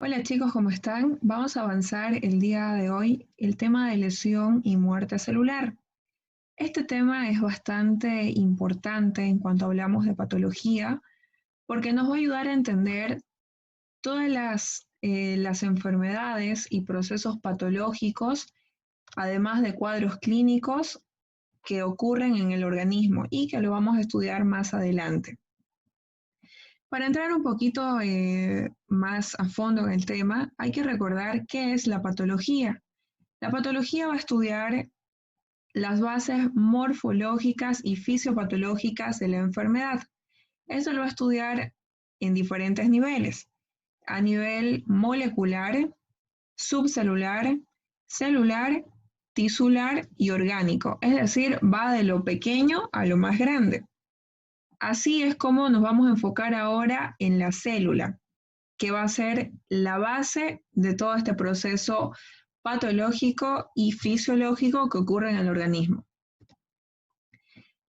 Hola chicos, ¿cómo están? Vamos a avanzar el día de hoy el tema de lesión y muerte celular. Este tema es bastante importante en cuanto hablamos de patología porque nos va a ayudar a entender todas las enfermedades y procesos patológicos, además de cuadros clínicos que ocurren en el organismo y que lo vamos a estudiar más adelante. Para entrar un poquito más a fondo en el tema, hay que recordar qué es la patología. La patología va a estudiar las bases morfológicas y fisiopatológicas de la enfermedad. Eso lo va a estudiar en diferentes niveles. A nivel molecular, subcelular, celular, tisular y orgánico. Es decir, va de lo pequeño a lo más grande. Así es como nos vamos a enfocar ahora en la célula, que va a ser la base de todo este proceso patológico y fisiológico que ocurre en el organismo.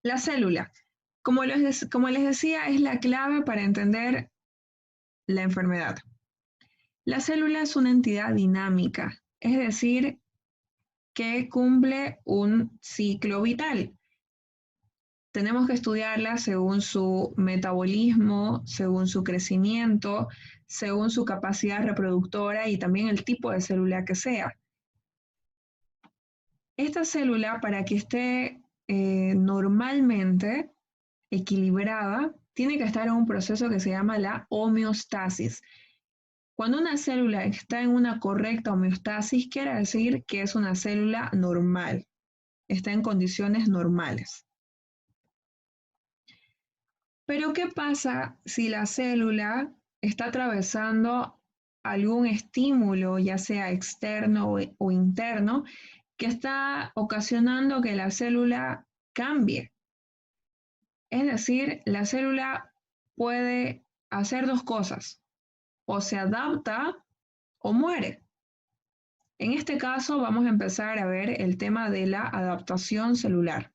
La célula, como les decía, es la clave para entender la enfermedad. La célula es una entidad dinámica, es decir, que cumple un ciclo vital. Tenemos que estudiarla según su metabolismo, según su crecimiento, según su capacidad reproductora y también el tipo de célula que sea. Esta célula, para que esté normalmente equilibrada, tiene que estar en un proceso que se llama la homeostasis. Cuando una célula está en una correcta homeostasis, quiere decir que es una célula normal, está en condiciones normales. Pero ¿qué pasa si la célula está atravesando algún estímulo, ya sea externo o interno, que está ocasionando que la célula cambie? Es decir, la célula puede hacer dos cosas, o se adapta o muere. En este caso vamos a empezar a ver el tema de la adaptación celular.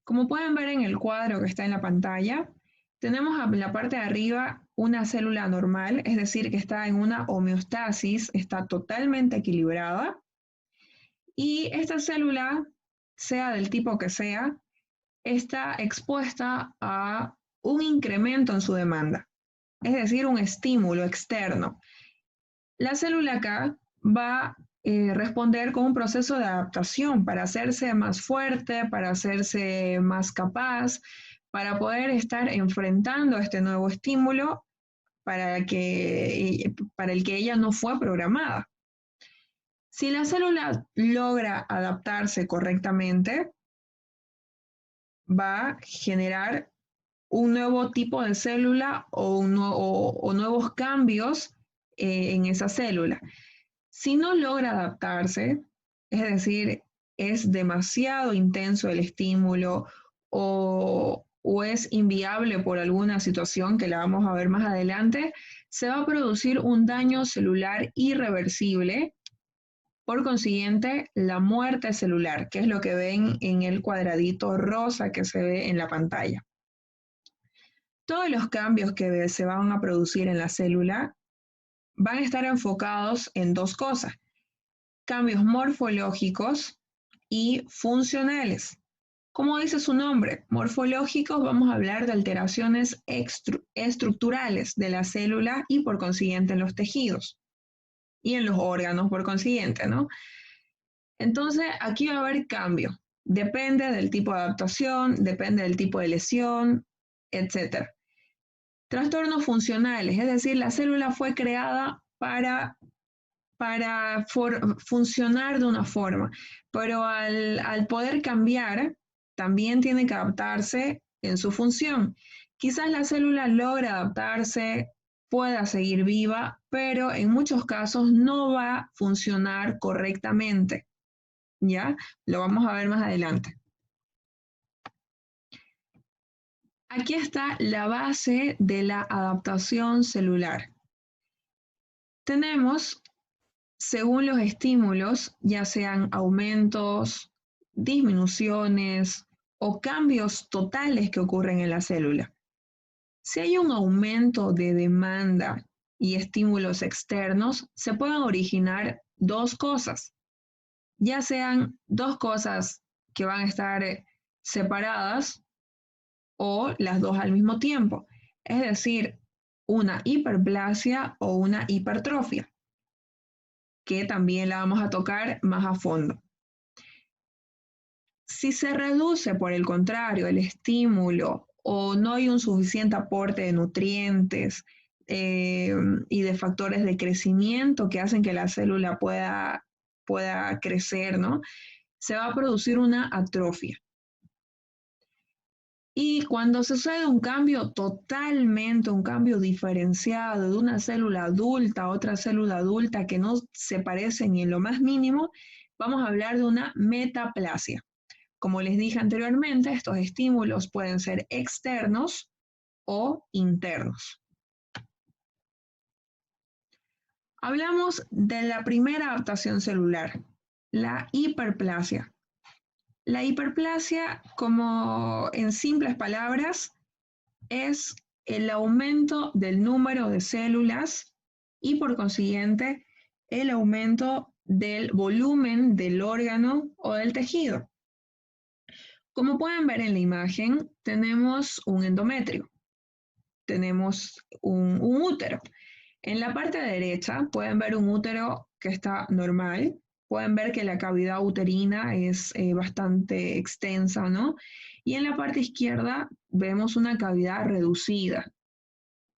Como pueden ver en el cuadro que está en la pantalla, tenemos en la parte de arriba una célula normal, es decir, que está en una homeostasis, está totalmente equilibrada. Y esta célula, sea del tipo que sea, está expuesta a un incremento en su demanda, es decir, un estímulo externo. La célula acá va a responder con un proceso de adaptación para hacerse más fuerte, para hacerse más capaz, para poder estar enfrentando este nuevo estímulo para el que ella no fue programada. Si la célula logra adaptarse correctamente, va a generar un nuevo tipo de célula o nuevos cambios en esa célula. Si no logra adaptarse, es decir, es demasiado intenso el estímulo o es inviable por alguna situación que la vamos a ver más adelante, se va a producir un daño celular irreversible. Por consiguiente, la muerte celular, que es lo que ven en el cuadradito rosa que se ve en la pantalla. Todos los cambios que se van a producir en la célula van a estar enfocados en dos cosas: cambios morfológicos y funcionales. Como dice su nombre, morfológicos, vamos a hablar de alteraciones estructurales de la célula y por consiguiente en los tejidos y en los órganos por consiguiente, ¿no? Entonces, aquí va a haber cambio. Depende del tipo de adaptación, depende del tipo de lesión, etc. Trastornos funcionales, es decir, la célula fue creada para funcionar de una forma, pero al poder cambiar, también tiene que adaptarse en su función. Quizás la célula logra adaptarse, pueda seguir viva, pero en muchos casos no va a funcionar correctamente. ¿Ya? Lo vamos a ver más adelante. Aquí está la base de la adaptación celular. Tenemos, según los estímulos, ya sean aumentos, disminuciones o cambios totales que ocurren en la célula. Si hay un aumento de demanda y estímulos externos, se pueden originar dos cosas, ya sean dos cosas que van a estar separadas o las dos al mismo tiempo, es decir, una hiperplasia o una hipertrofia, que también la vamos a tocar más a fondo. Si se reduce, por el contrario, el estímulo o no hay un suficiente aporte de nutrientes y de factores de crecimiento que hacen que la célula pueda crecer, ¿no? Se va a producir una atrofia. Y cuando se sucede un cambio totalmente, un cambio diferenciado de una célula adulta a otra célula adulta que no se parecen ni en lo más mínimo, vamos a hablar de una metaplasia. Como les dije anteriormente, estos estímulos pueden ser externos o internos. Hablamos de la primera adaptación celular, la hiperplasia. La hiperplasia, como en simples palabras, es el aumento del número de células y por consiguiente el aumento del volumen del órgano o del tejido. Como pueden ver en la imagen, tenemos un endometrio, tenemos un útero. En la parte derecha pueden ver un útero que está normal, pueden ver que la cavidad uterina es bastante extensa, ¿no? Y en la parte izquierda vemos una cavidad reducida.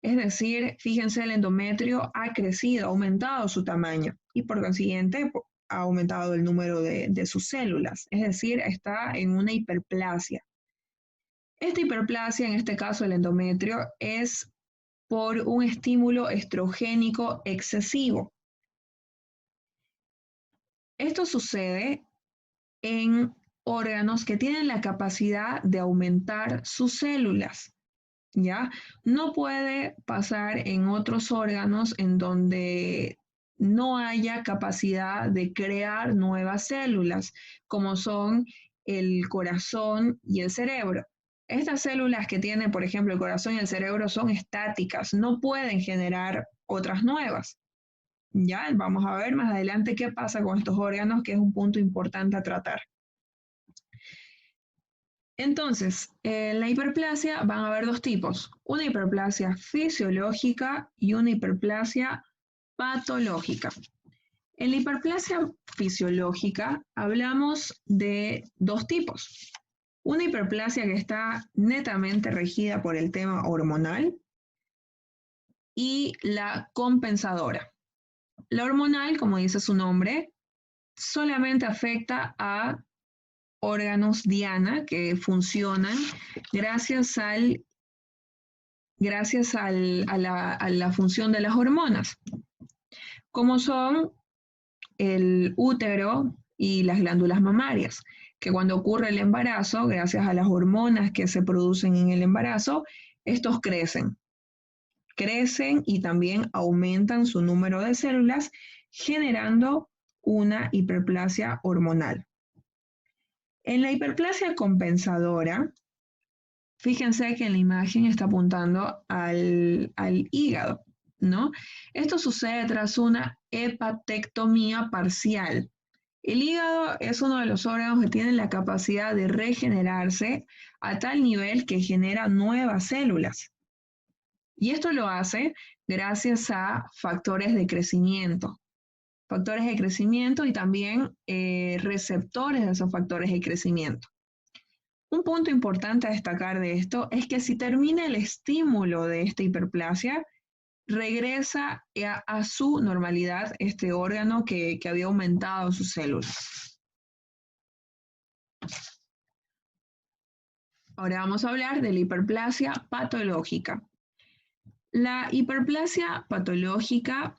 Es decir, fíjense, el endometrio ha crecido, ha aumentado su tamaño y por consiguiente ha aumentado el número de sus células. Es decir, está en una hiperplasia. Esta hiperplasia, en este caso el endometrio, es por un estímulo estrogénico excesivo. Esto sucede en órganos que tienen la capacidad de aumentar sus células, ¿ya? No puede pasar en otros órganos en donde no haya capacidad de crear nuevas células, como son el corazón y el cerebro. Estas células que tienen, por ejemplo, el corazón y el cerebro son estáticas, no pueden generar otras nuevas. Ya vamos a ver más adelante qué pasa con estos órganos, que es un punto importante a tratar. Entonces, en la hiperplasia van a haber dos tipos, una hiperplasia fisiológica y una hiperplasia patológica. En la hiperplasia fisiológica hablamos de dos tipos. Una hiperplasia que está netamente regida por el tema hormonal y la compensadora. La hormonal, como dice su nombre, solamente afecta a órganos diana que funcionan gracias a la función de las hormonas, como son el útero y las glándulas mamarias, que cuando ocurre el embarazo, gracias a las hormonas que se producen en el embarazo, estos crecen y también aumentan su número de células, generando una hiperplasia hormonal. En la hiperplasia compensadora, fíjense que en la imagen está apuntando al hígado, ¿no? Esto sucede tras una hepatectomía parcial. El hígado es uno de los órganos que tiene la capacidad de regenerarse a tal nivel que genera nuevas células. Y esto lo hace gracias a factores de crecimiento y también receptores de esos factores de crecimiento. Un punto importante a destacar de esto es que si termina el estímulo de esta hiperplasia, regresa a su normalidad este órgano que había aumentado sus células. Ahora vamos a hablar de la hiperplasia patológica. La hiperplasia patológica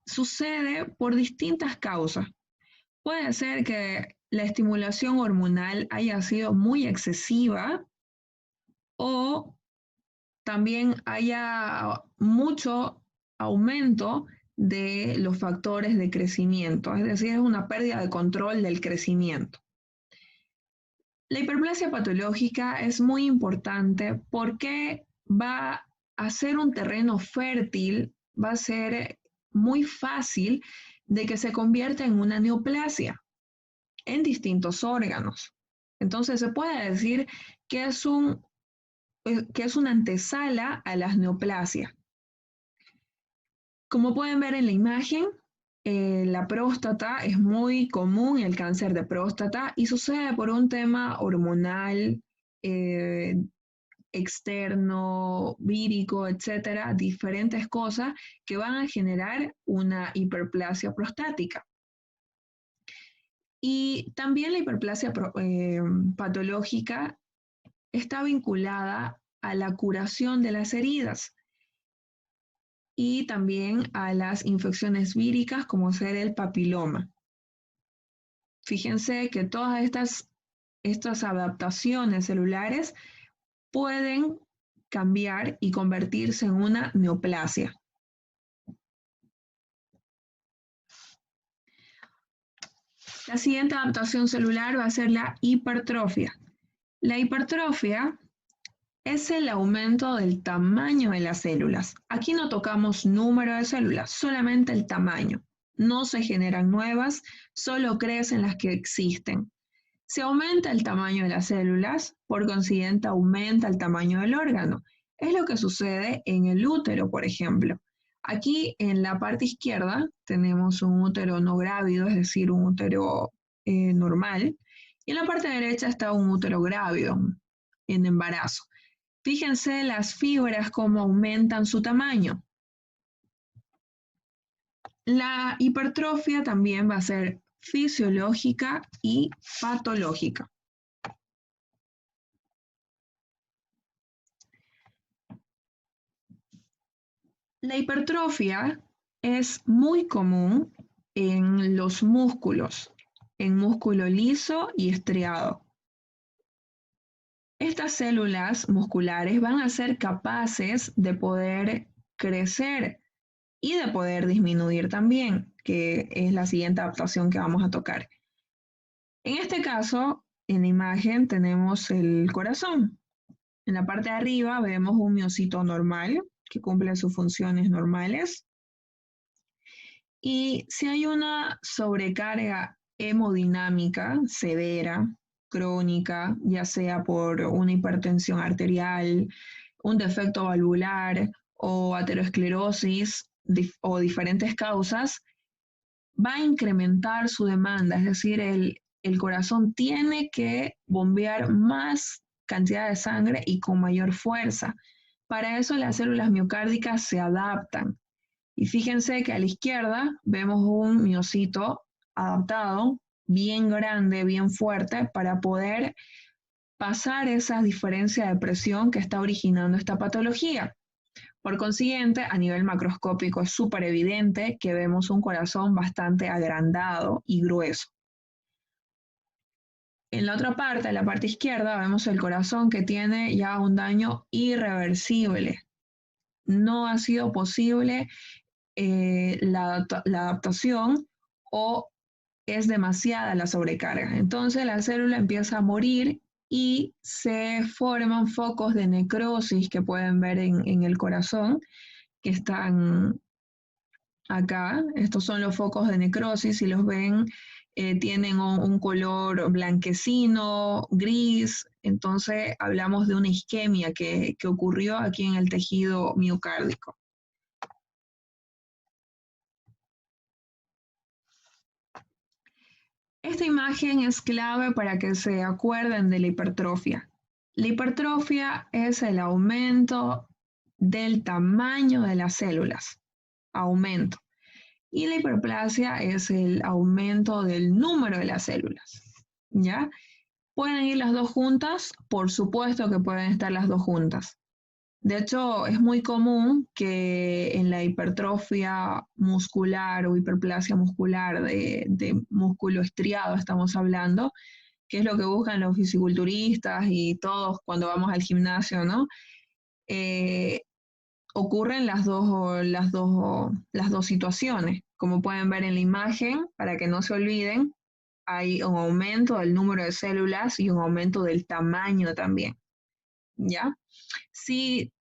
sucede por distintas causas. Puede ser que la estimulación hormonal haya sido muy excesiva o también haya mucho aumento de los factores de crecimiento, es decir, es una pérdida de control del crecimiento. La hiperplasia patológica es muy importante porque va a ser un terreno fértil, va a ser muy fácil de que se convierta en una neoplasia en distintos órganos. Entonces se puede decir que que es una antesala a las neoplasias. Como pueden ver en la imagen, la próstata es muy común, el cáncer de próstata, y sucede por un tema hormonal, eh, externo, vírico, etcétera, diferentes cosas que van a generar una hiperplasia prostática. Y también la hiperplasia patológica está vinculada a la curación de las heridas y también a las infecciones víricas como ser el papiloma. Fíjense que todas estas adaptaciones celulares pueden cambiar y convertirse en una neoplasia. La siguiente adaptación celular va a ser la hipertrofia. La hipertrofia es el aumento del tamaño de las células. Aquí no tocamos número de células, solamente el tamaño. No se generan nuevas, solo crecen las que existen. Se aumenta el tamaño de las células, por consiguiente aumenta el tamaño del órgano. Es lo que sucede en el útero, por ejemplo. Aquí en la parte izquierda tenemos un útero no grávido, es decir, un útero normal, y en la parte derecha está un útero grávido, en embarazo. Fíjense las fibras cómo aumentan su tamaño. La hipertrofia también va a ser fisiológica y patológica. La hipertrofia es muy común en los músculos, en músculo liso y estriado. Estas células musculares van a ser capaces de poder crecer y de poder disminuir también, que es la siguiente adaptación que vamos a tocar. En este caso, en la imagen tenemos el corazón. En la parte de arriba vemos un miocito normal que cumple sus funciones normales. Y si hay una sobrecarga hemodinámica severa, crónica, ya sea por una hipertensión arterial, un defecto valvular o aterosclerosis o diferentes causas, va a incrementar su demanda, es decir, el corazón tiene que bombear más cantidad de sangre y con mayor fuerza. Para eso las células miocárdicas se adaptan. Y fíjense que a la izquierda vemos un miocito adaptado, bien grande, bien fuerte, para poder pasar esa diferencia de presión que está originando esta patología. Por consiguiente, a nivel macroscópico es súper evidente que vemos un corazón bastante agrandado y grueso. En la otra parte, en la parte izquierda, vemos el corazón que tiene ya un daño irreversible. No ha sido posible la adaptación o es demasiada la sobrecarga. Entonces la célula empieza a morir y se forman focos de necrosis que pueden ver en el corazón, que están acá. Estos son los focos de necrosis, si los ven, tienen un color blanquecino, gris. Entonces hablamos de una isquemia que ocurrió aquí en el tejido miocárdico. Esta imagen es clave para que se acuerden de la hipertrofia. La hipertrofia es el aumento del tamaño de las células, aumento. Y la hiperplasia es el aumento del número de las células, ¿ya? ¿Pueden ir las dos juntas? Por supuesto que pueden estar las dos juntas. De hecho, es muy común que en la hipertrofia muscular o hiperplasia muscular de músculo estriado estamos hablando, que es lo que buscan los fisiculturistas y todos cuando vamos al gimnasio, ¿no? Eh, ocurren las dos situaciones, como pueden ver en la imagen, para que no se olviden. hay un aumento del número de células y un aumento del tamaño también, ¿ya? Si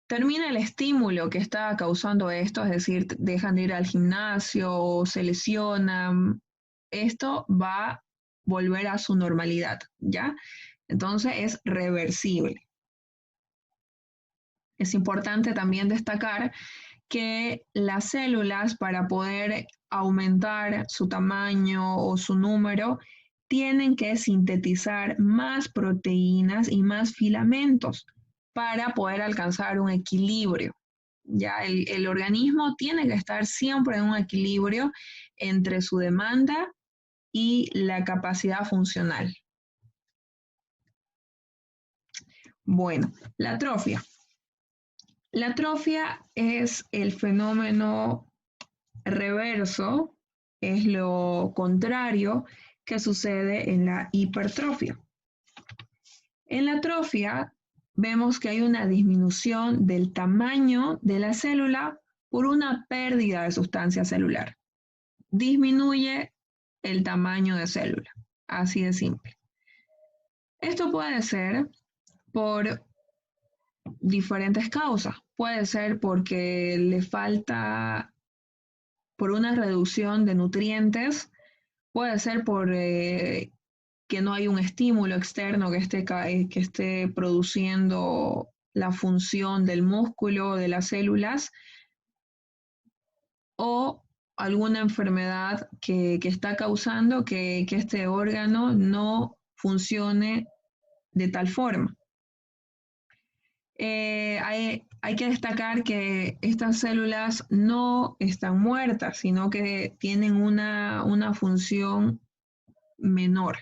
termina el estímulo que está causando esto, es decir, dejan de ir al gimnasio o se lesionan, esto va a volver a su normalidad, ¿ya? Entonces es reversible. Es importante también destacar que las células, para poder aumentar su tamaño o su número, tienen que sintetizar más proteínas y más filamentos para poder alcanzar un equilibrio. Ya el organismo tiene que estar siempre en un equilibrio entre su demanda y la capacidad funcional. Bueno, la atrofia. La atrofia es el fenómeno reverso, es lo contrario que sucede en la hipertrofia. En la atrofia vemos que hay una disminución del tamaño de la célula por una pérdida de sustancia celular. Disminuye el tamaño de célula, así de simple. Esto puede ser por diferentes causas. Puede ser porque le falta, por una reducción de nutrientes, puede ser por que no hay un estímulo externo que esté produciendo la función del músculo, de las células, o alguna enfermedad que está causando que este órgano no funcione de tal forma. Hay que destacar que estas células no están muertas, sino que tienen una función menor.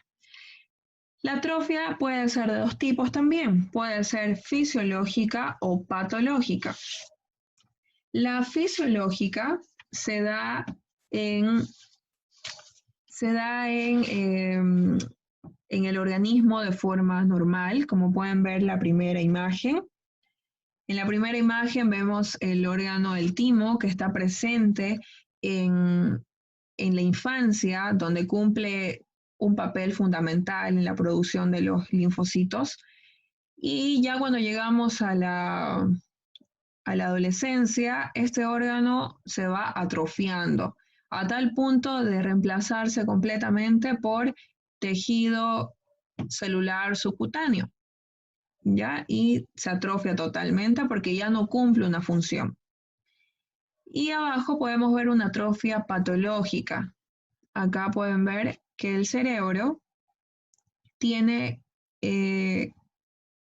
La atrofia puede ser de dos tipos también, puede ser fisiológica o patológica. La fisiológica se da en el organismo de forma normal, como pueden ver la primera imagen. En la primera imagen vemos el órgano del timo que está presente en la infancia, donde cumple un papel fundamental en la producción de los linfocitos. Y ya cuando llegamos a la adolescencia, este órgano se va atrofiando a tal punto de reemplazarse completamente por tejido celular subcutáneo, ¿ya? Y se atrofia totalmente porque ya no cumple una función. Y abajo podemos ver una atrofia patológica. Acá pueden ver que el cerebro tiene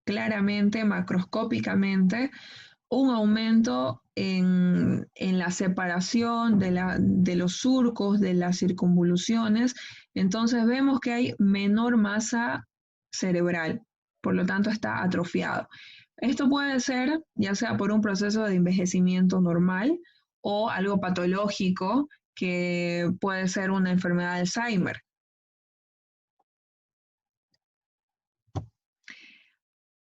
claramente, macroscópicamente, un aumento en la separación de los surcos, de las circunvoluciones. Entonces vemos que hay menor masa cerebral, por lo tanto está atrofiado. Esto puede ser ya sea por un proceso de envejecimiento normal o algo patológico que puede ser una enfermedad de Alzheimer.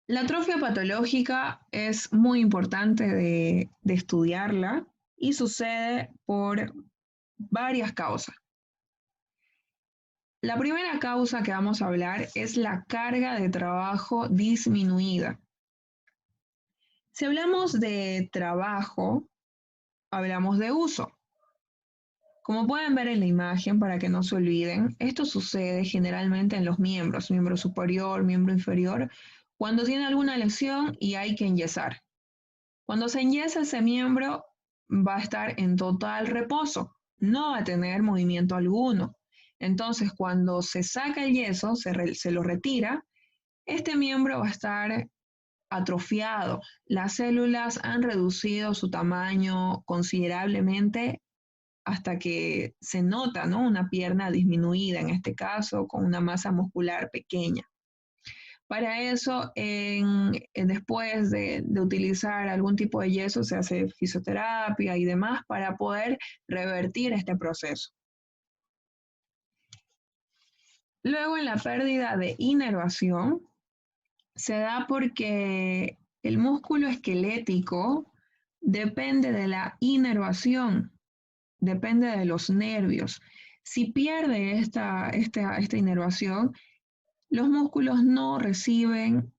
La atrofia patológica es muy importante de estudiarla y sucede por varias causas. La primera causa que vamos a hablar es la carga de trabajo disminuida. Si hablamos de trabajo, hablamos de uso. Como pueden ver en la imagen, para que no se olviden, esto sucede generalmente en los miembros, miembro superior, miembro inferior, cuando tiene alguna lesión y hay que enyesar. Cuando se enyesa ese miembro, va a estar en total reposo, no va a tener movimiento alguno. Entonces, cuando se saca el yeso, se lo retira, este miembro va a estar atrofiado. Las células han reducido su tamaño considerablemente hasta que se nota, ¿no?, una pierna disminuida, en este caso, con una masa muscular pequeña. Para eso, después de utilizar algún tipo de yeso, se hace fisioterapia y demás para poder revertir este proceso. Luego, en la pérdida de inervación, se da porque el músculo esquelético depende de la inervación, depende de los nervios. Si pierde esta inervación, los músculos no reciben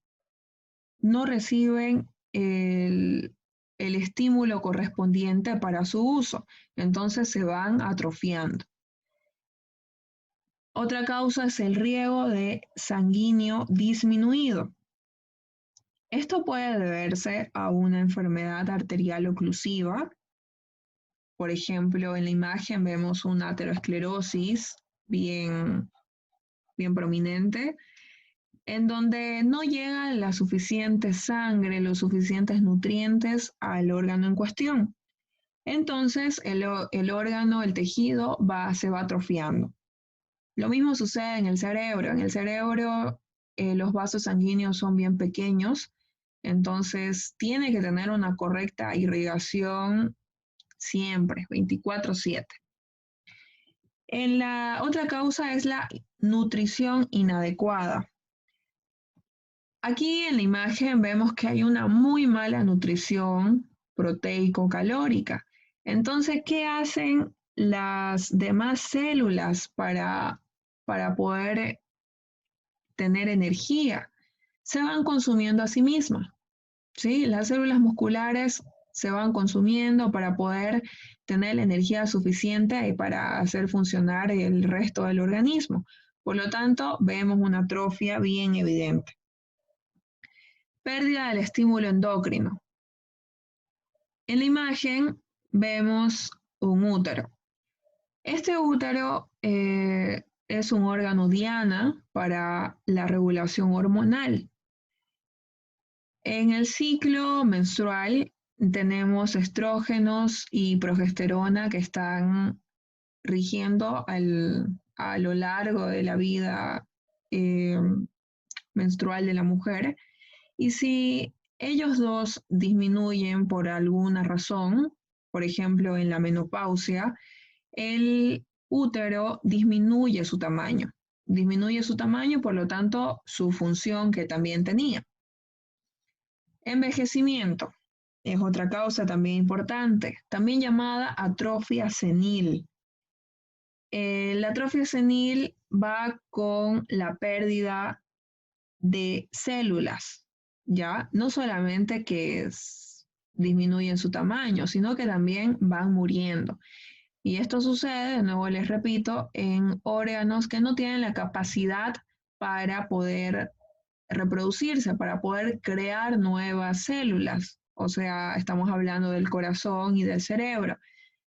el estímulo correspondiente para su uso, entonces se van atrofiando. Otra causa es el riego de sanguíneo disminuido. Esto puede deberse a una enfermedad arterial oclusiva. Por ejemplo, en la imagen vemos una aterosclerosis bien prominente, en donde no llega la suficiente sangre, los suficientes nutrientes al órgano en cuestión. Entonces, el órgano, el tejido, se va atrofiando. Lo mismo sucede en el cerebro. En el cerebro, los vasos sanguíneos son bien pequeños, entonces tiene que tener una correcta irrigación siempre, 24/7. La otra causa es la nutrición inadecuada. Aquí en la imagen vemos que hay una muy mala nutrición proteico-calórica. Entonces, ¿qué hacen las demás células para poder tener energía? Se van consumiendo a sí mismas, ¿sí? Las células musculares se van consumiendo para poder tener la energía suficiente y para hacer funcionar el resto del organismo. Por lo tanto, vemos una atrofia bien evidente. Pérdida del estímulo endocrino. En la imagen vemos un útero. Este útero es un órgano diana para la regulación hormonal. En el ciclo menstrual tenemos estrógenos y progesterona que están rigiendo a lo largo de la vida menstrual de la mujer. Y si ellos dos disminuyen por alguna razón, por ejemplo en la menopausia, el útero disminuye su tamaño. Disminuye su tamaño, por lo tanto, su función que también tenía. Envejecimiento es otra causa también importante, también llamada atrofia senil. La atrofia senil va con la pérdida de células, ¿ya? No solamente que disminuyen su tamaño, sino que también van muriendo. Y esto sucede, de nuevo les repito, en órganos que no tienen la capacidad para poder reproducirse, para poder crear nuevas células. O sea, estamos hablando del corazón y del cerebro.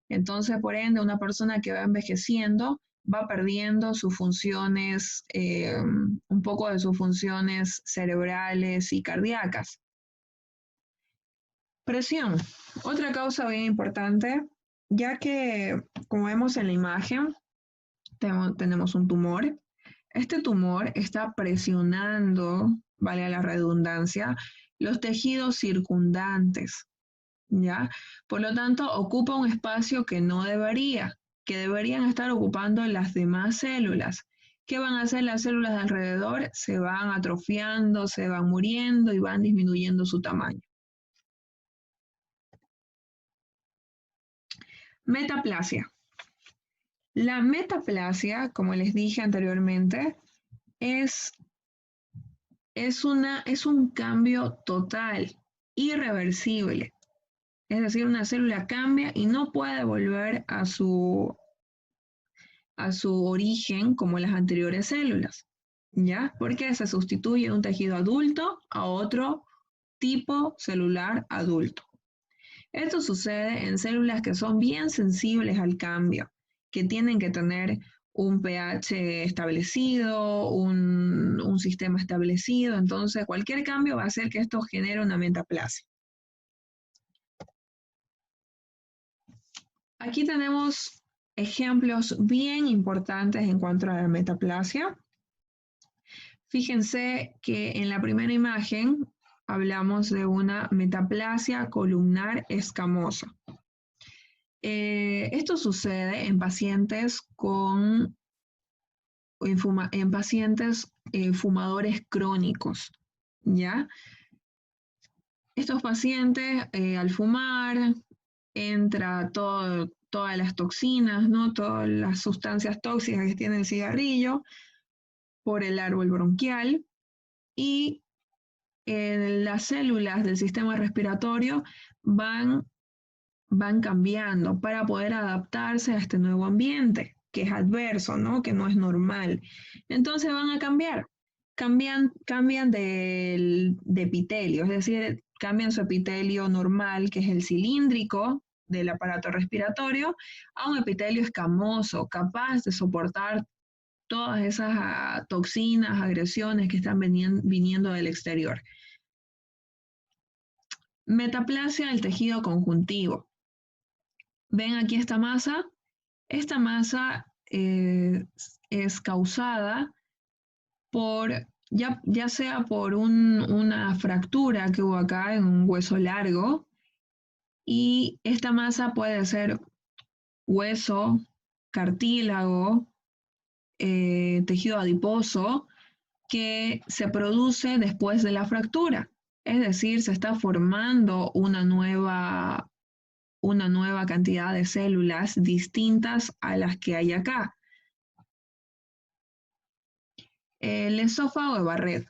Entonces, por ende, una persona que va envejeciendo va perdiendo sus funciones, un poco de sus funciones cerebrales y cardíacas. Presión, otra causa bien importante, ya que, como vemos en la imagen, tenemos un tumor. Este tumor está presionando, vale la redundancia, los tejidos circundantes, ¿ya? Por lo tanto, ocupa un espacio que no debería, que deberían estar ocupando las demás células. ¿Qué van a hacer las células de alrededor? Se van atrofiando, se van muriendo y van disminuyendo su tamaño. Metaplasia. La metaplasia, como les dije anteriormente, es un cambio total, irreversible. Es decir, una célula cambia y no puede volver a su origen como las anteriores células, ¿ya? Porque se sustituye un tejido adulto a otro tipo celular adulto. Esto sucede en células que son bien sensibles al cambio, que tienen que tener un pH establecido, un sistema establecido, entonces cualquier cambio va a hacer que esto genere una metaplasia. Aquí tenemos ejemplos bien importantes en cuanto a la metaplasia. Fíjense que en la primera imagen hablamos de una metaplasia columnar escamosa. Esto sucede en pacientes fumadores crónicos, ¿ya? Estos pacientes al fumar entra todas las toxinas, ¿no? Todas las sustancias tóxicas que tiene el cigarrillo por el árbol bronquial y las células del sistema respiratorio van, van cambiando para poder adaptarse a este nuevo ambiente, que es adverso, ¿no? Que no es normal. Entonces van a cambiar. Cambian de epitelio, es decir, cambian su epitelio normal, que es el cilíndrico del aparato respiratorio, a un epitelio escamoso, capaz de soportar todas esas toxinas, agresiones que están viniendo del exterior. Metaplasia del tejido conjuntivo. ¿Ven aquí esta masa? Esta masa es causada por, ya sea por una fractura que hubo acá en un hueso largo, y esta masa puede ser hueso, cartílago, tejido adiposo, que se produce después de la fractura. Es decir, se está formando una nueva cantidad de células distintas a las que hay acá. El esófago de Barrett.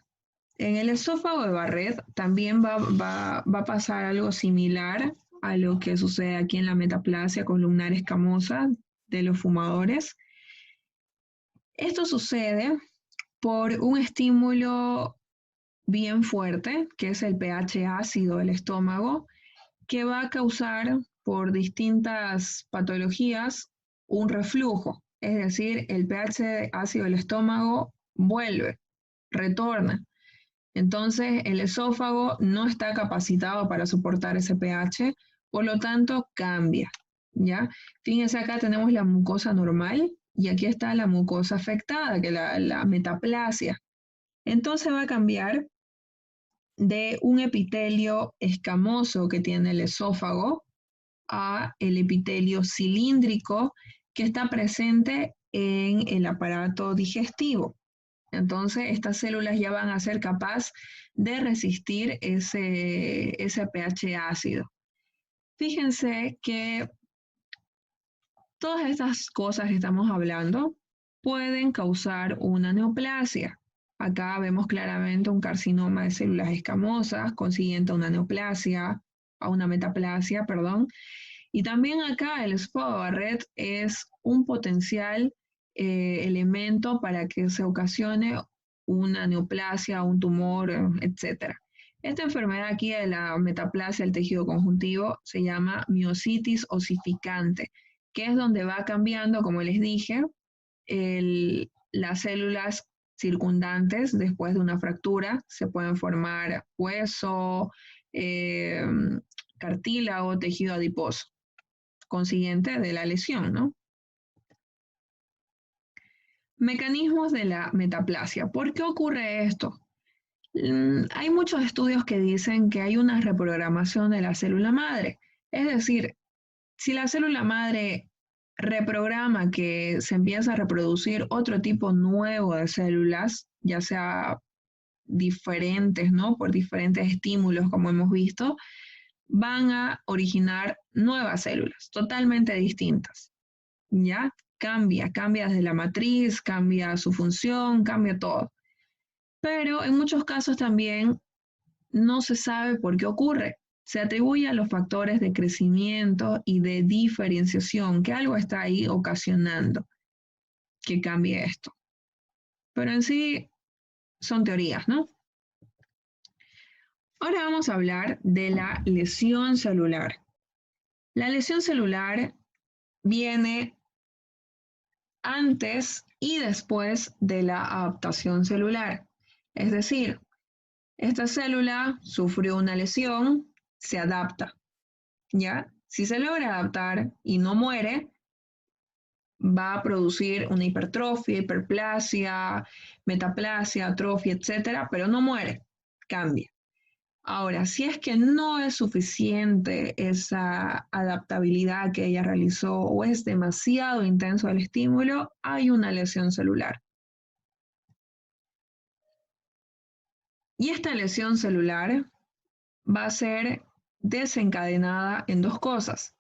En el esófago de Barrett también va a pasar algo similar a lo que sucede aquí en la metaplasia columnar escamosa de los fumadores. Esto sucede por un estímulo bien fuerte, que es el pH ácido del estómago, que va a causar por distintas patologías un reflujo, es decir, el pH ácido del estómago vuelve, retorna. Entonces, el esófago no está capacitado para soportar ese pH, por lo tanto, cambia, ¿ya? Fíjense, acá tenemos la mucosa normal y aquí está la mucosa afectada, que es la metaplasia. Entonces va a cambiar de un epitelio escamoso que tiene el esófago a el epitelio cilíndrico que está presente en el aparato digestivo. Entonces, estas células ya van a ser capaces de resistir ese pH ácido. Fíjense que todas estas cosas que estamos hablando pueden causar una neoplasia. Acá vemos claramente un carcinoma de células escamosas, consiguiente a una neoplasia, a una metaplasia, perdón. Y también acá el esófago de Barrett es un potencial elemento para que se ocasione una neoplasia, un tumor, etc. Esta enfermedad aquí de la metaplasia del tejido conjuntivo se llama miositis osificante, que es donde va cambiando, como les dije, las células circundantes después de una fractura. Se pueden formar hueso, cartílago, tejido adiposo, consiguiente de la lesión, ¿no? Mecanismos de la metaplasia. ¿Por qué ocurre esto? Hay muchos estudios que dicen que hay una reprogramación de la célula madre. Es decir, si la célula madre reprograma que se empieza a reproducir otro tipo nuevo de células, ya sea diferentes, ¿no? Por diferentes estímulos, como hemos visto, van a originar nuevas células totalmente distintas, ¿ya? Cambia desde la matriz, cambia su función, cambia todo. Pero en muchos casos también no se sabe por qué ocurre. Se atribuye a los factores de crecimiento y de diferenciación, que algo está ahí ocasionando que cambie esto. Pero en sí son teorías, ¿no? Ahora vamos a hablar de la lesión celular. La lesión celular viene antes y después de la adaptación celular. Es decir, esta célula sufrió una lesión, se adapta, ¿ya? Si se logra adaptar y no muere, va a producir una hipertrofia, hiperplasia, metaplasia, atrofia, etcétera, pero no muere, cambia. Ahora, si es que no es suficiente esa adaptabilidad que ella realizó o es demasiado intenso el estímulo, hay una lesión celular. Y esta lesión celular va a ser desencadenada en dos cosas.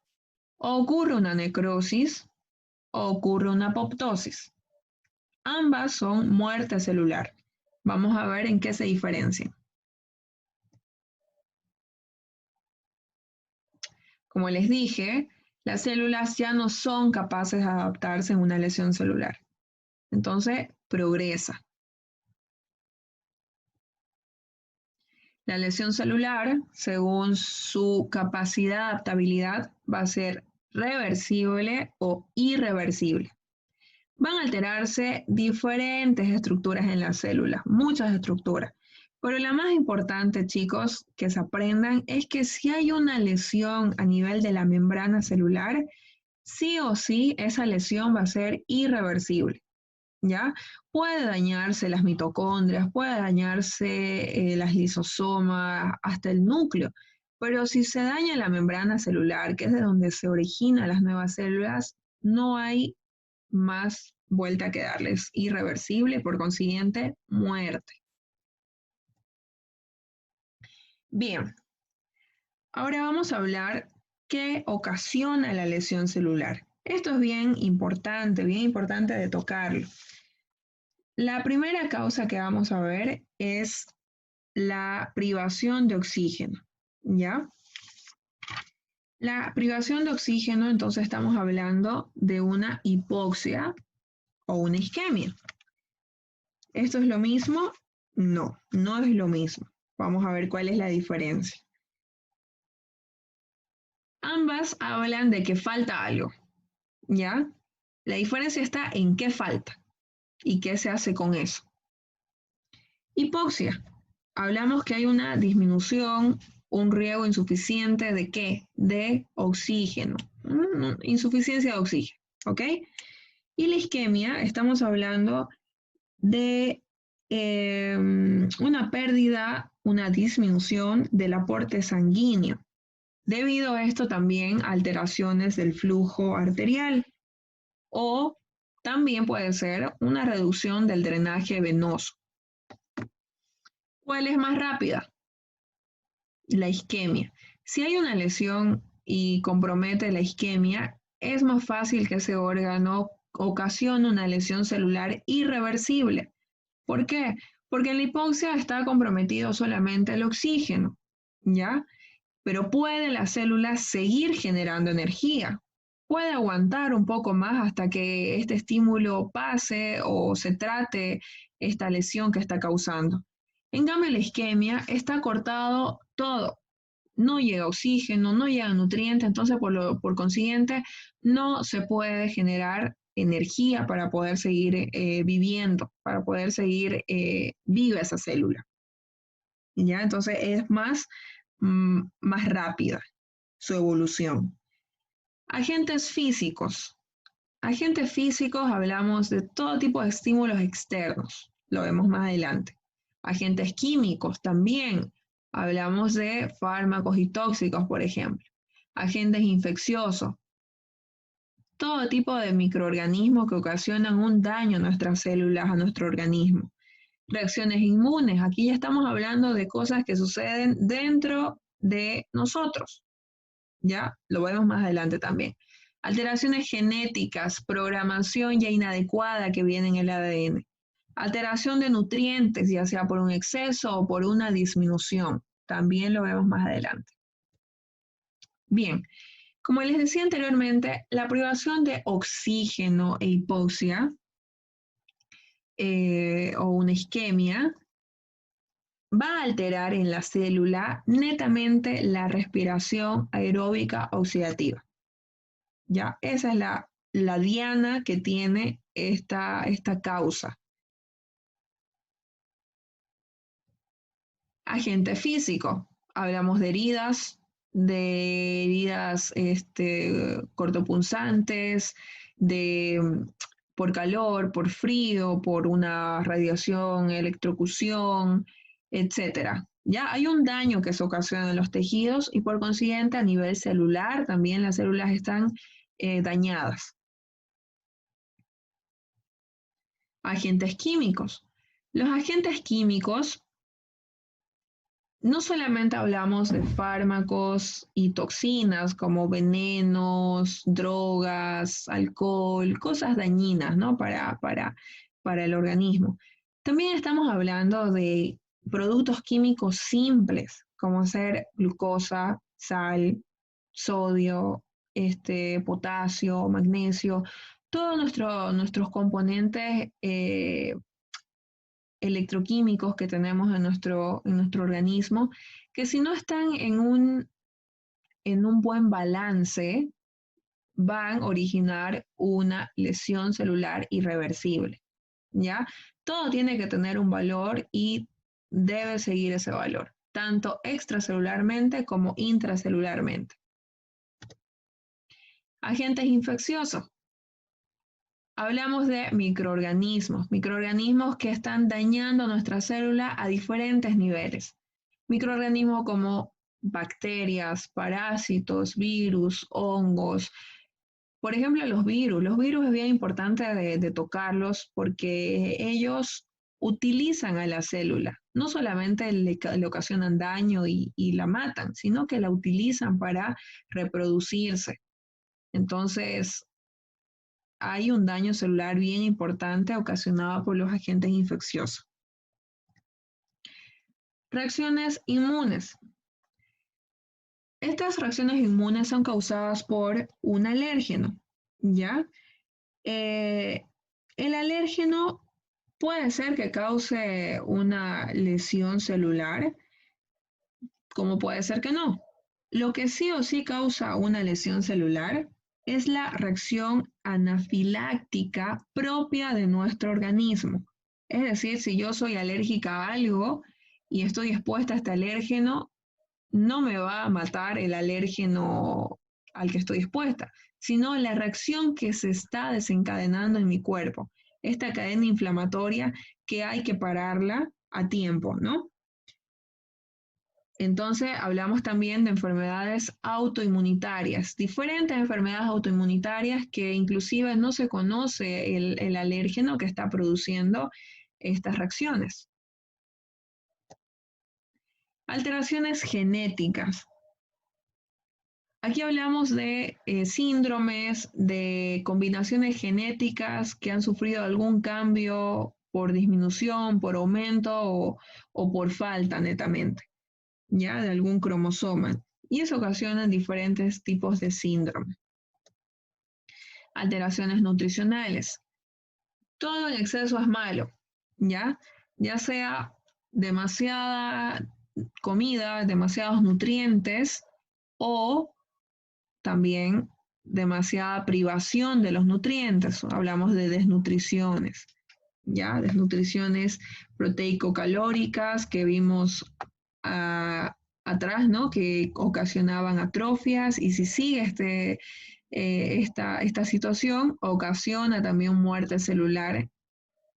Ocurre una necrosis o ocurre una apoptosis. Ambas son muerte celular. Vamos a ver en qué se diferencian. Como les dije, las células ya no son capaces de adaptarse en una lesión celular. Entonces, progresa. La lesión celular, según su capacidad de adaptabilidad, va a ser reversible o irreversible. Van a alterarse diferentes estructuras en las células, muchas estructuras. Pero la más importante, chicos, que se aprendan es que si hay una lesión a nivel de la membrana celular, sí o sí esa lesión va a ser irreversible. ¿Ya? Puede dañarse las mitocondrias, puede dañarse las lisosomas, hasta el núcleo, pero si se daña la membrana celular, que es de donde se originan las nuevas células, no hay más vuelta que darles, irreversible, por consiguiente, muerte. Bien, ahora vamos a hablar qué ocasiona la lesión celular. Esto es bien importante de tocarlo. La primera causa que vamos a ver es la privación de oxígeno, ¿ya? La privación de oxígeno, entonces estamos hablando de una hipoxia o una isquemia. ¿Esto es lo mismo? No, no es lo mismo. Vamos a ver cuál es la diferencia. Ambas hablan de que falta algo, ¿ya? La diferencia está en qué falta y qué se hace con eso. Hipoxia. Hablamos que hay una disminución, un riego insuficiente de ¿qué? De oxígeno. Insuficiencia de oxígeno, ¿ok? Y la isquemia, estamos hablando de una pérdida, una disminución del aporte sanguíneo. Debido a esto también alteraciones del flujo arterial o también puede ser una reducción del drenaje venoso. ¿Cuál es más rápida? La isquemia. Si hay una lesión y compromete la isquemia, es más fácil que ese órgano ocasione una lesión celular irreversible. ¿Por qué? Porque en la hipoxia está comprometido solamente el oxígeno, ¿ya? Pero puede la célula seguir generando energía. Puede aguantar un poco más hasta que este estímulo pase o se trate esta lesión que está causando. En cambio, la isquemia está cortado todo. No llega oxígeno, no llega nutriente, entonces por consiguiente no se puede generar energía para poder seguir viviendo, para poder seguir viva esa célula. ¿Ya? Entonces es más rápida su evolución. Agentes físicos. Agentes físicos hablamos de todo tipo de estímulos externos, lo vemos más adelante. Agentes químicos también, hablamos de fármacos y tóxicos, por ejemplo. Agentes infecciosos, todo tipo de microorganismos que ocasionan un daño a nuestras células, a nuestro organismo. Reacciones inmunes, aquí ya estamos hablando de cosas que suceden dentro de nosotros, ¿ya? Lo vemos más adelante también. Alteraciones genéticas, programación ya inadecuada que viene en el ADN. Alteración de nutrientes, ya sea por un exceso o por una disminución. También lo vemos más adelante. Bien, como les decía anteriormente, la privación de oxígeno e hipoxia o una isquemia va a alterar en la célula netamente la respiración aeróbica oxidativa. ¿Ya? Esa es la diana que tiene esta causa. Agente físico. Hablamos de heridas cortopunzantes, por calor, por frío, por una radiación, electrocución, etcétera. Ya hay un daño que se ocasiona en los tejidos y por consiguiente a nivel celular también las células están dañadas. Agentes químicos. Los agentes químicos no solamente hablamos de fármacos y toxinas como venenos, drogas, alcohol, cosas dañinas, ¿no? Para el organismo. También estamos hablando de productos químicos simples, como ser glucosa, sal, sodio, potasio, magnesio, todos nuestros componentes electroquímicos que tenemos en nuestro organismo, que si no están en un buen balance, van a originar una lesión celular irreversible, ¿ya? Todo tiene que tener un valor y debe seguir ese valor, tanto extracelularmente como intracelularmente. Agentes infecciosos. Hablamos de microorganismos que están dañando nuestra célula a diferentes niveles. Microorganismos como bacterias, parásitos, virus, hongos. Por ejemplo, los virus. Los virus es bien importante de tocarlos porque ellos utilizan a la célula. No solamente le ocasionan daño y la matan, sino que la utilizan para reproducirse. Entonces, hay un daño celular bien importante ocasionado por los agentes infecciosos. Reacciones inmunes. Estas reacciones inmunes son causadas por un alérgeno, ¿ya? Eh, el alérgeno puede ser que cause una lesión celular, como puede ser que no. Lo que sí o sí causa una lesión celular es la reacción anafiláctica propia de nuestro organismo. Es decir, si yo soy alérgica a algo y estoy expuesta a este alérgeno, no me va a matar el alérgeno al que estoy expuesta, sino la reacción que se está desencadenando en mi cuerpo, esta cadena inflamatoria que hay que pararla a tiempo, ¿no? Entonces, hablamos también de enfermedades autoinmunitarias, diferentes enfermedades autoinmunitarias que inclusive no se conoce el alérgeno que está produciendo estas reacciones. Alteraciones genéticas. Aquí hablamos de síndromes, de combinaciones genéticas que han sufrido algún cambio por disminución, por aumento o por falta netamente, ¿ya? De algún cromosoma. Y eso ocasiona diferentes tipos de síndrome. Alteraciones nutricionales. Todo en exceso es malo, ¿ya? Ya sea demasiada comida, demasiados nutrientes o también demasiada privación de los nutrientes. Hablamos de desnutriciones, ¿ya? Desnutriciones proteico-calóricas que vimos atrás, ¿no? Que ocasionaban atrofias y si sigue esta situación, ocasiona también muerte celular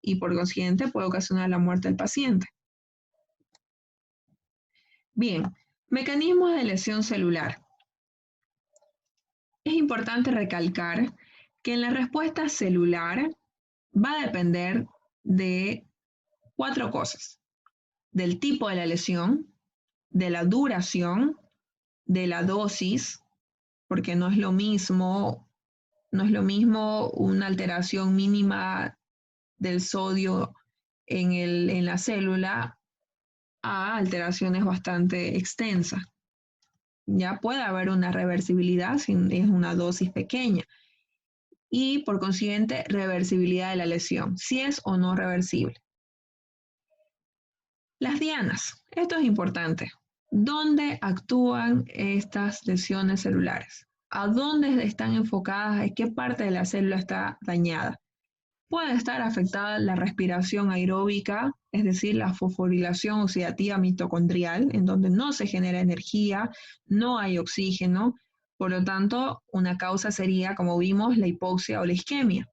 y por consiguiente puede ocasionar la muerte del paciente. Bien, mecanismos de lesión celular. Es importante recalcar que en la respuesta celular va a depender de 4 cosas: del tipo de la lesión, de la duración, de la dosis, porque no es lo mismo una alteración mínima del sodio en la célula a alteraciones bastante extensas. Ya puede haber una reversibilidad si es una dosis pequeña y por consiguiente reversibilidad de la lesión, si es o no reversible. Las dianas, esto es importante. ¿Dónde actúan estas lesiones celulares? ¿A dónde están enfocadas? ¿En qué parte de la célula está dañada? Puede estar afectada la respiración aeróbica, es decir, la fosforilación oxidativa mitocondrial, en donde no se genera energía, no hay oxígeno. Por lo tanto, una causa sería, como vimos, la hipoxia o la isquemia,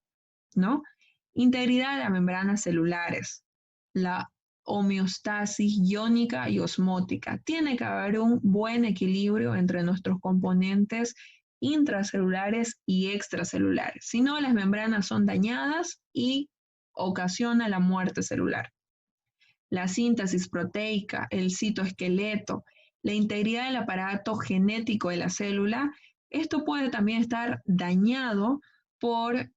¿no? Integridad de las membranas celulares, la homeostasis iónica y osmótica. Tiene que haber un buen equilibrio entre nuestros componentes intracelulares y extracelulares. Si no, las membranas son dañadas y ocasiona la muerte celular. la síntesis proteica, el citoesqueleto, la integridad del aparato genético de la célula, esto puede también estar dañado por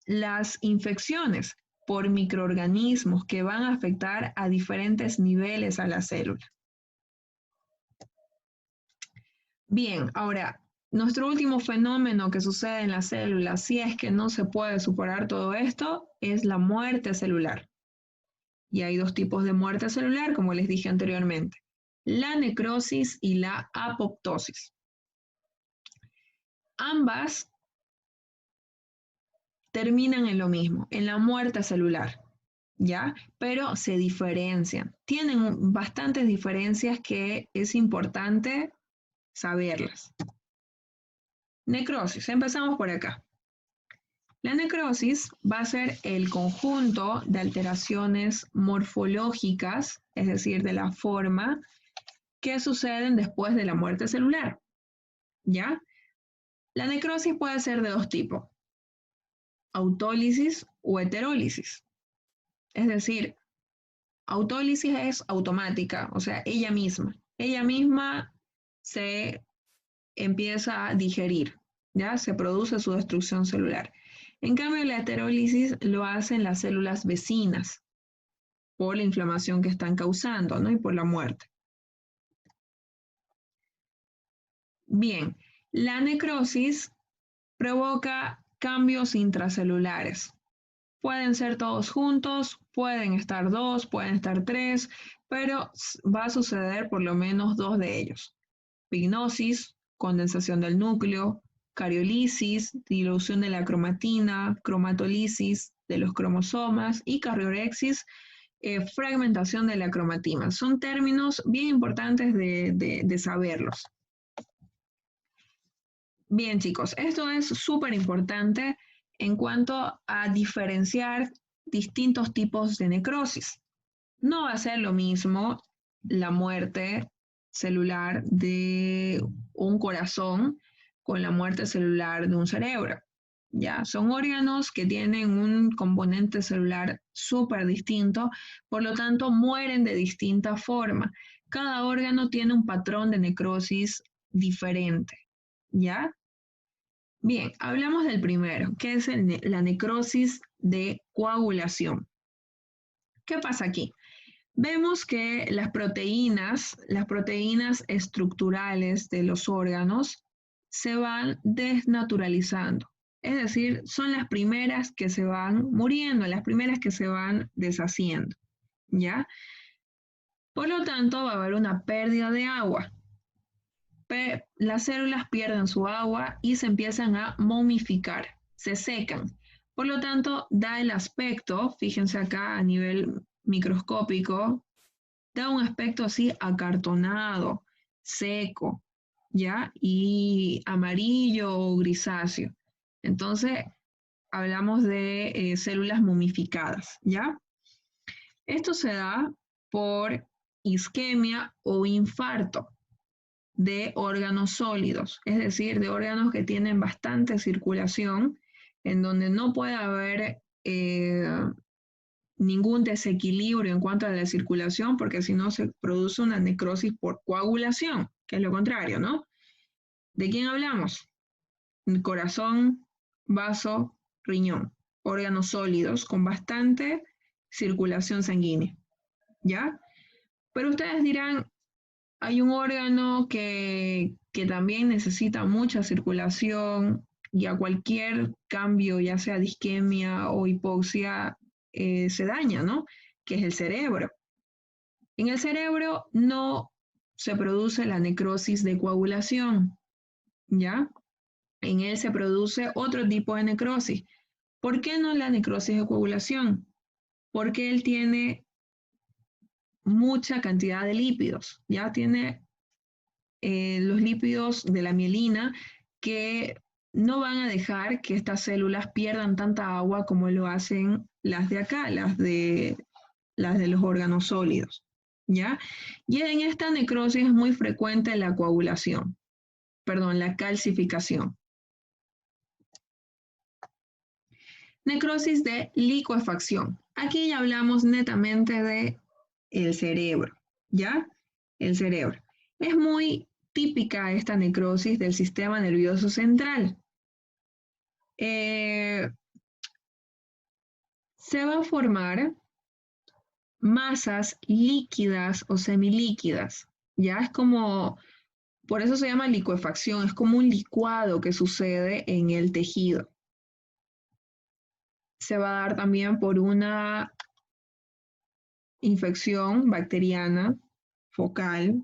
las infecciones, por microorganismos que van a afectar a diferentes niveles a la célula. Bien, ahora, nuestro último fenómeno que sucede en la célula, si es que no se puede superar todo esto, es la muerte celular. Y hay dos tipos de muerte celular, como les dije anteriormente, la necrosis y la apoptosis. Ambas terminan en lo mismo, en la muerte celular, ¿ya? Pero se diferencian. Tienen bastantes diferencias que es importante saberlas. Necrosis, empezamos por acá. La necrosis va a ser el conjunto de alteraciones morfológicas, es decir, de la forma, que suceden después de la muerte celular, ¿ya? La necrosis puede ser de dos tipos, autólisis o heterólisis. Es decir, autólisis es automática, o sea, ella misma se empieza a digerir, ¿ya? Se produce su destrucción celular. En cambio, la heterólisis lo hacen las células vecinas por la inflamación que están causando, ¿no? Y por la muerte. Bien, la necrosis provoca cambios intracelulares. Pueden ser todos juntos, pueden estar dos, pueden estar tres, pero va a suceder por lo menos dos de ellos. Pignosis, condensación del núcleo, cariolisis, dilución de la cromatina, cromatolisis de los cromosomas y carriorexis, fragmentación de la cromatina. Son términos bien importantes de saberlos. Bien, chicos, esto es súper importante en cuanto a diferenciar distintos tipos de necrosis. No va a ser lo mismo la muerte celular de un corazón con la muerte celular de un cerebro. ¿Ya? Son órganos que tienen un componente celular súper distinto, por lo tanto mueren de distinta forma. Cada órgano tiene un patrón de necrosis diferente. ¿Ya? Bien, hablamos del primero, que es la necrosis de coagulación. ¿Qué pasa aquí? Vemos que las proteínas estructurales de los órganos se van desnaturalizando. Es decir, son las primeras que se van muriendo, las primeras que se van deshaciendo, ¿ya? Por lo tanto, va a haber una pérdida de agua. Las células pierden su agua y se empiezan a momificar, se secan. Por lo tanto, da el aspecto, fíjense acá a nivel microscópico, da un aspecto así acartonado, seco, ¿ya? Y amarillo o grisáceo. Entonces, hablamos de células momificadas, ¿ya? Esto se da por isquemia o infarto de órganos sólidos, es decir, de órganos que tienen bastante circulación, en donde no puede haber ningún desequilibrio en cuanto a la circulación, porque si no se produce una necrosis por coagulación, que es lo contrario, ¿no? ¿De quién hablamos? Corazón, vaso, riñón, órganos sólidos con bastante circulación sanguínea, ¿ya? Pero ustedes dirán, hay un órgano que también necesita mucha circulación y a cualquier cambio, ya sea de isquemia o hipoxia, se daña, ¿no? Que es el cerebro. En el cerebro no se produce la necrosis de coagulación, ¿ya? En él se produce otro tipo de necrosis. ¿Por qué no la necrosis de coagulación? Porque él tiene mucha cantidad de lípidos, ya tiene los lípidos de la mielina que no van a dejar que estas células pierdan tanta agua como lo hacen las de acá, las de los órganos sólidos, ¿ya? Y en esta necrosis es muy frecuente la coagulación, perdón, la calcificación. Necrosis de licuefacción. Aquí ya hablamos netamente de el cerebro, ¿ya? El cerebro. Es muy típica esta necrosis del sistema nervioso central. Eh, Se va a formar masas líquidas o semilíquidas, ¿ya? Es como, por eso se llama licuefacción, es como un licuado que sucede en el tejido. Se va a dar también por una infección bacteriana, focal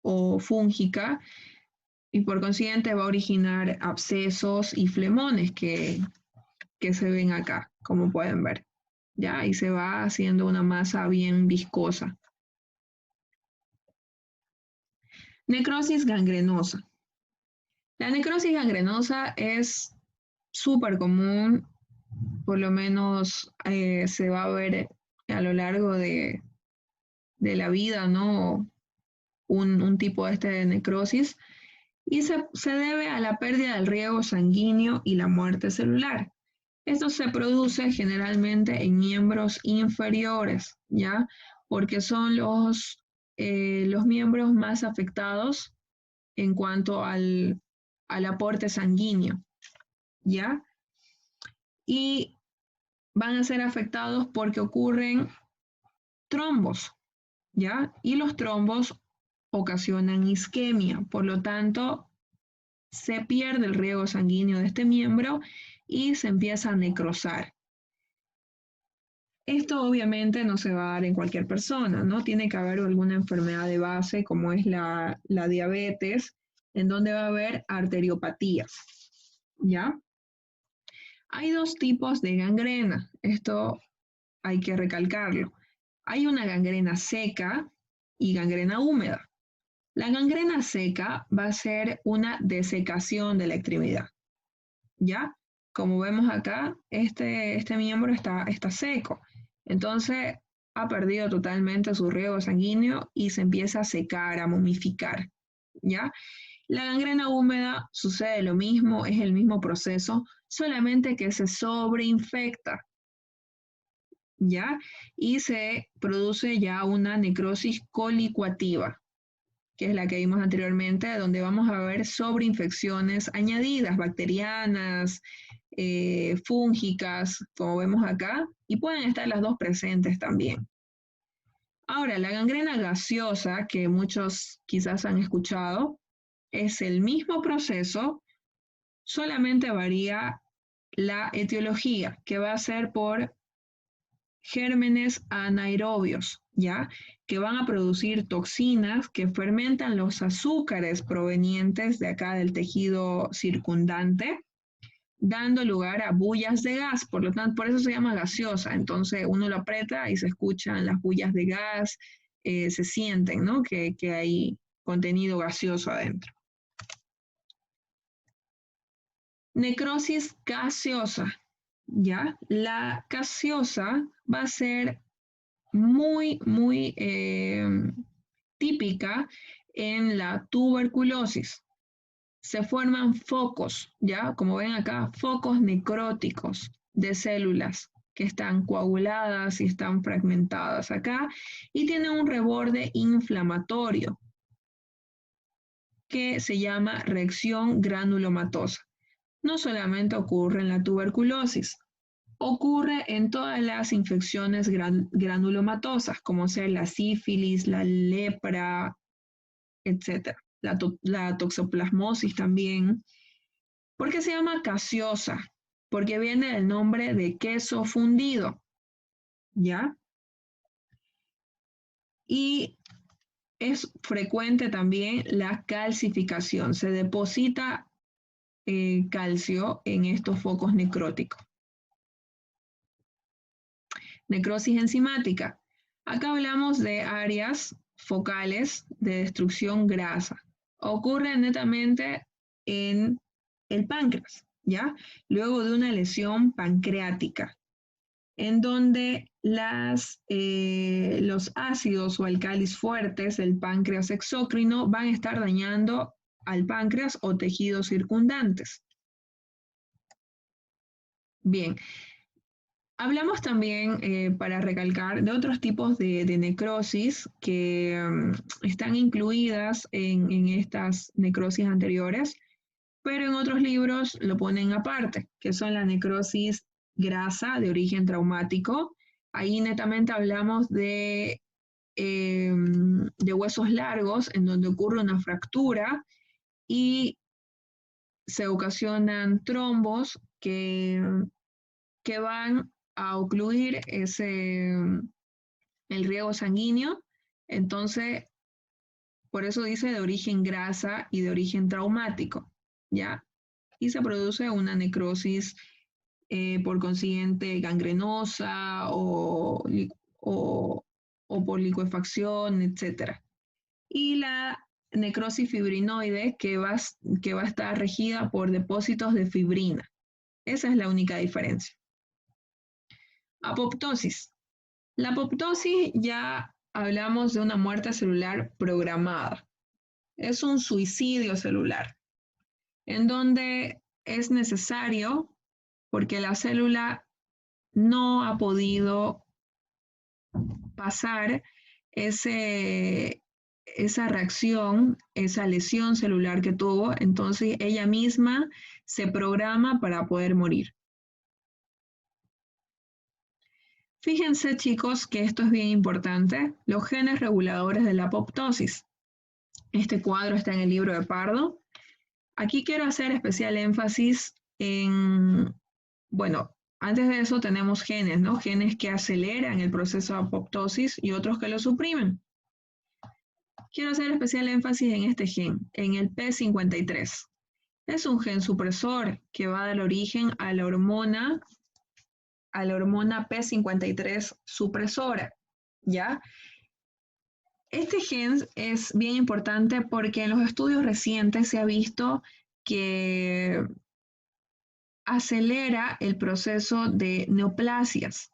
o fúngica, y por consiguiente va a originar abscesos y flemones que se ven acá, como pueden ver. ¿Ya? Y se va haciendo una masa bien viscosa. Necrosis gangrenosa. La necrosis gangrenosa es súper común, por lo menos se va a ver a lo largo de la vida, ¿no? Un tipo de necrosis y se debe a la pérdida del riego sanguíneo y la muerte celular. Esto se produce generalmente en miembros inferiores, ¿ya? Porque son los miembros más afectados en cuanto al aporte sanguíneo, ¿ya? Y van a ser afectados porque ocurren trombos, ¿ya? Y los trombos ocasionan isquemia, por lo tanto, se pierde el riego sanguíneo de este miembro y se empieza a necrosar. Esto obviamente no se va a dar en cualquier persona, ¿no? Tiene que haber alguna enfermedad de base como es la diabetes, en donde va a haber arteriopatías, ¿ya? Hay dos tipos de gangrena, esto hay que recalcarlo. Hay una gangrena seca y gangrena húmeda. La gangrena seca va a ser una desecación de la extremidad, ¿ya? Como vemos acá, este miembro está seco. Entonces, ha perdido totalmente su riego sanguíneo y se empieza a secar, a momificar, ¿ya? La gangrena húmeda sucede lo mismo, es el mismo proceso, solamente que se sobreinfecta, ¿ya? Y se produce ya una necrosis colicuativa, que es la que vimos anteriormente, donde vamos a ver sobreinfecciones añadidas, bacterianas, fúngicas, como vemos acá, y pueden estar las dos presentes también. Ahora, la gangrena gaseosa, que muchos quizás han escuchado, es el mismo proceso, solamente varía la etiología, que va a ser por gérmenes anaerobios, ¿ya? Que van a producir toxinas que fermentan los azúcares provenientes de acá del tejido circundante, dando lugar a bullas de gas, por lo tanto, por eso se llama gaseosa. Entonces uno lo aprieta y se escuchan las bullas de gas, se sienten, ¿no? Que hay contenido gaseoso adentro. Necrosis gaseosa, ¿ya? La gaseosa va a ser muy típica en la tuberculosis. Se forman focos, ¿ya? Como ven acá, focos necróticos de células que están coaguladas y están fragmentadas acá y tienen un reborde inflamatorio que se llama reacción granulomatosa. No solamente ocurre en la tuberculosis, ocurre en todas las infecciones granulomatosas, como sea la sífilis, la lepra, etc. La toxoplasmosis también. ¿Por qué se llama gaseosa? Porque viene del nombre de queso fundido, ¿ya? Y es frecuente también la calcificación. Se deposita calcio en estos focos necróticos. Necrosis enzimática. Acá hablamos de áreas focales de destrucción grasa. Ocurre netamente en el páncreas, ¿ya? Luego de una lesión pancreática, en donde los ácidos o alcalis fuertes del páncreas exócrino van a estar dañando al páncreas o tejidos circundantes. Bien, Hablamos también, para recalcar, de otros tipos de necrosis que están incluidas en estas necrosis anteriores, pero en otros libros lo ponen aparte, que son la necrosis grasa de origen traumático. Ahí netamente hablamos de huesos largos en donde ocurre una fractura y se ocasionan trombos que van a ocluir el riego sanguíneo. Entonces, por eso dice de origen grasa y de origen traumático, ¿ya? Y se produce una necrosis, por consiguiente gangrenosa o, o por licuefacción, etc. Y la necrosis fibrinoide que va a estar regida por depósitos de fibrina. Esa es la única diferencia. Apoptosis. La apoptosis ya hablamos de una muerte celular programada. Es un suicidio celular en donde es necesario porque la célula no ha podido pasar esa reacción, esa lesión celular que tuvo, entonces ella misma se programa para poder morir. Fíjense, chicos, que esto es bien importante, los genes reguladores de la apoptosis. Este cuadro está en el libro de Pardo. Aquí quiero hacer especial énfasis en, bueno, antes de eso tenemos genes, ¿no? Genes que aceleran el proceso de apoptosis y otros que lo suprimen. Quiero hacer especial énfasis en este gen, en el P53. Es un gen supresor que va a dar origen a la hormona P53 supresora, ¿ya? Este gen es bien importante porque en los estudios recientes se ha visto que acelera el proceso de neoplasias,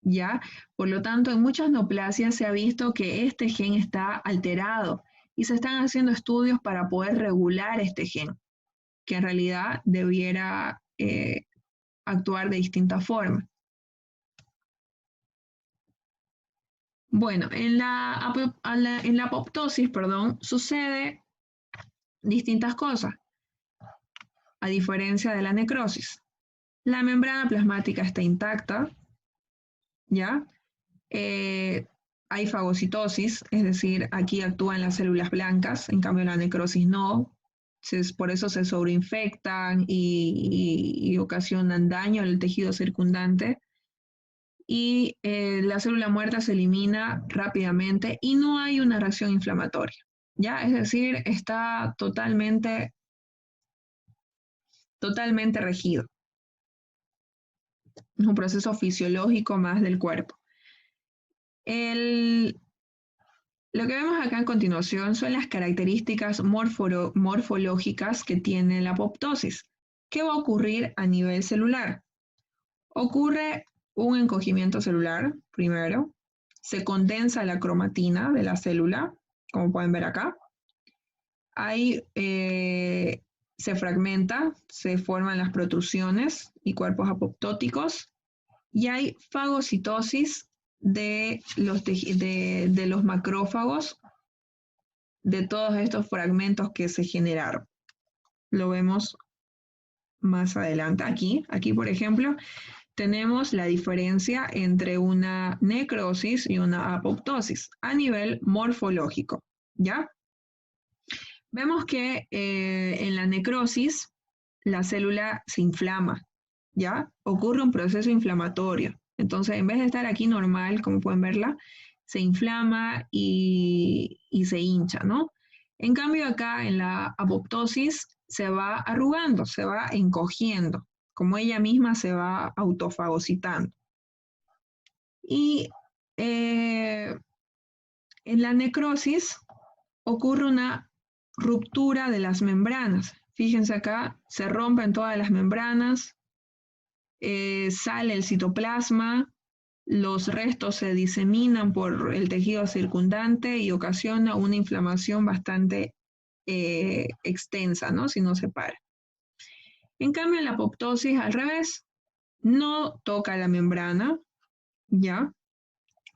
¿ya? Por lo tanto, en muchas neoplasias se ha visto que este gen está alterado y se están haciendo estudios para poder regular este gen, que en realidad debiera actuar de distinta forma. Bueno, en la apoptosis, sucede distintas cosas, a diferencia de la necrosis. La membrana plasmática está intacta, ¿ya? Hay fagocitosis, es decir, aquí actúan las células blancas, en cambio la necrosis no. Por eso se sobreinfectan y ocasionan daño al tejido circundante. Y la célula muerta se elimina rápidamente y no hay una reacción inflamatoria, ¿ya? Es decir, está totalmente regido. Es un proceso fisiológico más del cuerpo. Lo que vemos acá a continuación son las características morfológicas que tiene la apoptosis. ¿Qué va a ocurrir a nivel celular? Ocurre un encogimiento celular, primero. Se condensa la cromatina de la célula, como pueden ver acá. Ahí se fragmenta, se forman las protrusiones y cuerpos apoptóticos. Y hay fagocitosis de los macrófagos, de todos estos fragmentos que se generaron. Lo vemos más adelante. Aquí, por ejemplo, tenemos la diferencia entre una necrosis y una apoptosis a nivel morfológico, ¿ya? Vemos que en la necrosis la célula se inflama, ¿ya? Ocurre un proceso inflamatorio. Entonces, en vez de estar aquí normal, como pueden verla, se inflama y se hincha, ¿no? En cambio, acá en la apoptosis se va arrugando, se va encogiendo, como ella misma se va autofagocitando. Y en la necrosis ocurre una ruptura de las membranas. Fíjense acá, se rompen todas las membranas, sale el citoplasma, los restos se diseminan por el tejido circundante y ocasiona una inflamación bastante extensa, ¿no? Si no se para. En cambio, en la apoptosis, al revés, no toca la membrana, ¿ya?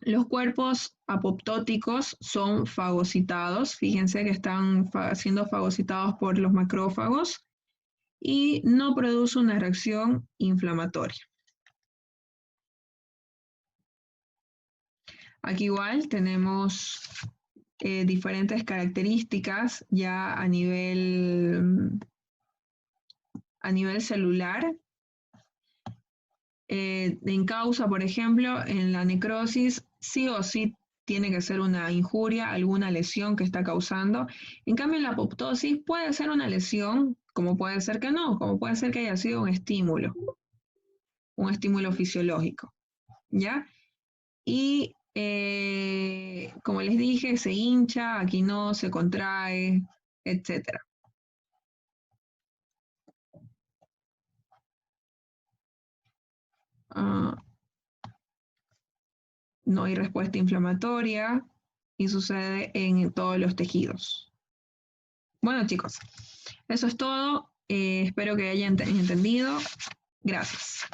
Los cuerpos apoptóticos son fagocitados, fíjense que están siendo fagocitados por los macrófagos y no produce una reacción inflamatoria. Aquí igual tenemos diferentes características ya a nivel celular. En causa, por ejemplo, en la necrosis, sí o sí tiene que ser una injuria, alguna lesión que está causando. En cambio, en la apoptosis puede ser una lesión, como puede ser que no, como puede ser que haya sido un estímulo fisiológico, ¿ya? Y como les dije, se hincha, aquí no, se contrae, etc. No hay respuesta inflamatoria y sucede en todos los tejidos. Bueno, chicos, eso es todo. Espero que hayan entendido. Gracias.